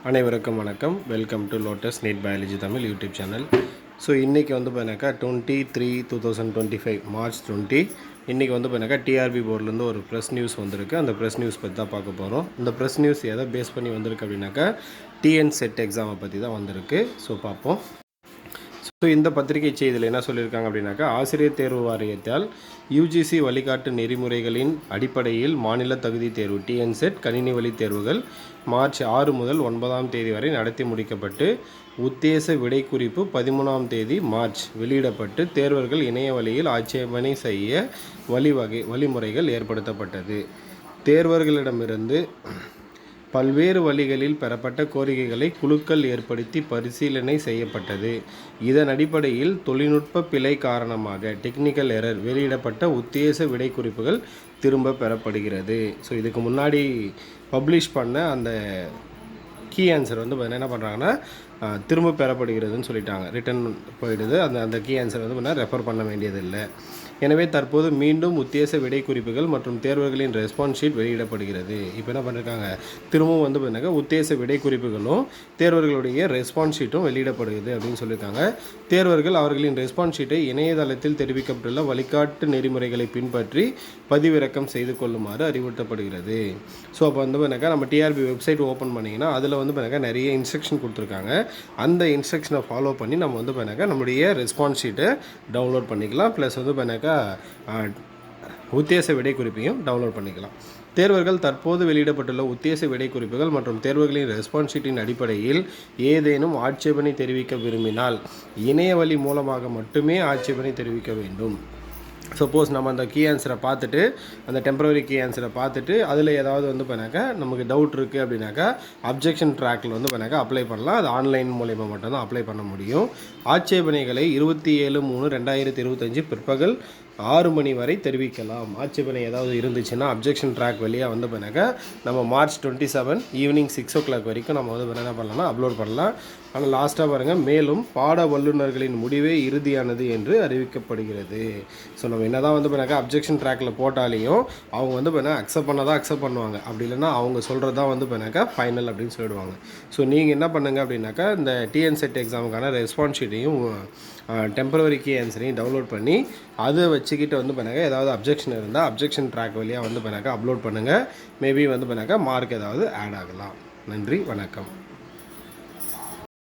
அனைவருக்கும் வணக்கம். Welcome to Lotus NEET biology Tamil YouTube channel. So இன்றைக்கி வந்து பார்த்தினாக்கா 23/2025 மார்ச் 20 இன்றைக்கி வந்து பார்த்தினாக்கா டிஆர்பி போர்ட்லேருந்து ஒரு ப்ரெஸ் நியூஸ் வந்திருக்கு. அந்த ப்ரெஸ் நியூஸ் பற்றி தான் பார்க்க போகிறோம். இந்த ப்ரெஸ் நியூஸ் எதை பேஸ் பண்ணி வந்திருக்கு அப்படின்னாக்கா டிஎன் செட் எக்ஸாமை பற்றி தான் வந்திருக்கு. ஸோ பார்ப்போம். ஸோ இந்த பத்திரிகை செய்தியில் என்ன சொல்லியிருக்காங்க அப்படின்னாக்கா, ஆசிரியர் தேர்வு வாரியத்தால் யுஜிசி வழிகாட்டு நெறிமுறைகளின் அடிப்படையில் மாநில தகுதி தேர்வு டிஎன்செட் கணினி வழி தேர்வுகள் மார்ச் 6 முதல் 9ஆம் தேதி வரை நடத்தி முடிக்கப்பட்டு உத்தேச விடை குறிப்பு 13ஆம் தேதி மார்ச் வெளியிடப்பட்டு தேர்வர்கள் இணைய வழியில் ஆட்சேபனை செய்ய வழிமுறைகள் ஏற்படுத்தப்பட்டது. தேர்வர்களிடமிருந்து பல்வேறு வழிகளில் பெறப்பட்ட கோரிக்கைகளை குழுக்கள் ஏற்படுத்தி பரிசீலனை செய்யப்பட்டது. இதன் அடிப்படையில் தொழில்நுட்ப பிழை காரணமாக டெக்னிக்கல் எரர் வெளியிடப்பட்ட உத்தேச விடை குறிப்புகள் திரும்ப பெறப்படுகிறது. ஸோ இதுக்கு முன்னாடி பப்ளிஷ் பண்ண அந்த கீ ஆன்சர் வந்து என்ன பண்ணுறாங்கன்னா திரும்ப பெறப்படுகிறதுன்னு சொல்லிட்டாங்க. ரிட்டன் போயிடுது. அந்த கீ ஆன்சர் வந்து ரெஃபர் பண்ண வேண்டியதில்லை. எனவே தற்போது மீண்டும் உத்தேச விடை குறிப்புகள் மற்றும் தேர்வர்களின் ரெஸ்பான்ஸ் ஷீட் வெளியிடப்படுகிறது. இப்போ என்ன பண்ணியிருக்காங்க, திரும்பவும் வந்து பார்த்தீங்கன்னா உத்தேச விடை குறிப்புகளும் தேர்வர்களுடைய ரெஸ்பான்ஸ் ஷீட்டும் வெளியிடப்படுகிறது அப்படின்னு சொல்லியிருக்காங்க. தேர்வர்கள் அவர்களின் ரெஸ்பான்ஸ் ஷீட்டை இணையதளத்தில் தெரிவிக்கப்பட்டுள்ள வழிகாட்டு நெறிமுறைகளை பின்பற்றி பதிவிறக்கம் செய்து கொள்ளுமாறு அறிவுறுத்தப்படுகிறது. ஸோ அப்போ வந்து பார்த்தீங்கன்னா நம்ம டிஆர்பி வெப்சைட் ஓப்பன் பண்ணிங்கன்னா அதில் வந்து பார்த்தீங்கன்னா நிறைய இன்ஸ்ட்ரக்ஷன் கொடுத்துருக்காங்க. அந்த இன்ஸ்ட்ரக்ஷனை ஃபாலோ பண்ணி நம்ம வந்து பார்த்தீங்கன்னா நம்முடைய ரெஸ்பான்ஸ் ஷீட்டை டவுன்லோட் பண்ணிக்கலாம். ப்ளஸ் வந்து பார்த்தீங்கன்னா உத்தேச விடை குறிப்பையும் டவுன்லோட் பண்ணிக்கலாம். தேர்வர்கள் தற்போது வெளியிடப்பட்டுள்ள உத்தேச விடை குறிப்புகள் மற்றும் தேர்வர்களின் ரெஸ்பான்ஸ் ஷீட்டின் அடிப்படையில் ஏதேனும் ஆட்சேபனை தெரிவிக்க விரும்பினால் இணைய வழி மூலமாக மட்டுமே ஆட்சேபனை தெரிவிக்க வேண்டும். சப்போஸ் நம்ம அந்த கீ ஆன்சரை பார்த்துட்டு அந்த டெம்பரரி கீ ஆன்சரை பார்த்துட்டு அதில் ஏதாவது வந்து பண்ணாக்கா நமக்கு டவுட் இருக்குது அப்படின்னாக்கா அப்ஜெக்ஷன் ட்ராக்கில் வந்து பண்ணாக்கா அப்ளை பண்ணலாம். அது ஆன்லைன் மூலயமா மட்டும்தான் அப்ளை பண்ண முடியும். ஆட்சேபனைகளை 27/3/2025 பிற்பகல் 6 மணி வரை தெரிவிக்கலாம். ஆட்சேபனை ஏதாவது இருந்துச்சுன்னா அப்ஜெக்ஷன் ட்ராக் வழியாக வந்து பண்ணாக்கா நம்ம மார்ச் 27 ஈவினிங் 6 o'clock வரைக்கும் நம்ம வந்து என்ன பண்ணலாம்னா அப்லோட் பண்ணலாம். ஆனால் லாஸ்ட்டாக பாருங்கள், மேலும் பாட வல்லுநர்களின் முடிவே இறுதியானது என்று அறிவிக்கப்படுகிறது. ஸோ நம்ம என்ன தான் வந்து பண்ணாக்கா அப்ஜெக்ஷன் ட்ராக்கில் போட்டாலையும் அவங்க வந்து பண்ணால் அக்செப்ட் பண்ணுவாங்க. அப்படி இல்லைன்னா அவங்க சொல்கிறது தான் வந்து பண்ணாக்கா ஃபைனல் அப்படின்னு சொல்லிடுவாங்க. ஸோ நீங்கள் என்ன பண்ணுங்கள் அப்படின்னாக்கா இந்த டிஎன் செட் எக்ஸாமுக்கான ரெஸ்பான்ஸ் ஷீட்டையும் டெம்பரரி கீ ஆன்சரையும் டவுன்லோட் பண்ணி அதை வச்சுக்கிட்டு வந்து பண்ணாக்கா ஏதாவது அப்ஜெக்ஷன் இருந்தால் அப்ஜெக்ஷன் ட்ராக் வழியாக வந்து பண்ணாக்கா அப்லோட் பண்ணுங்கள். மேபி வந்து பண்ணாக்கா மார்க் ஏதாவது ஆட் ஆகலாம். நன்றி, வணக்கம்.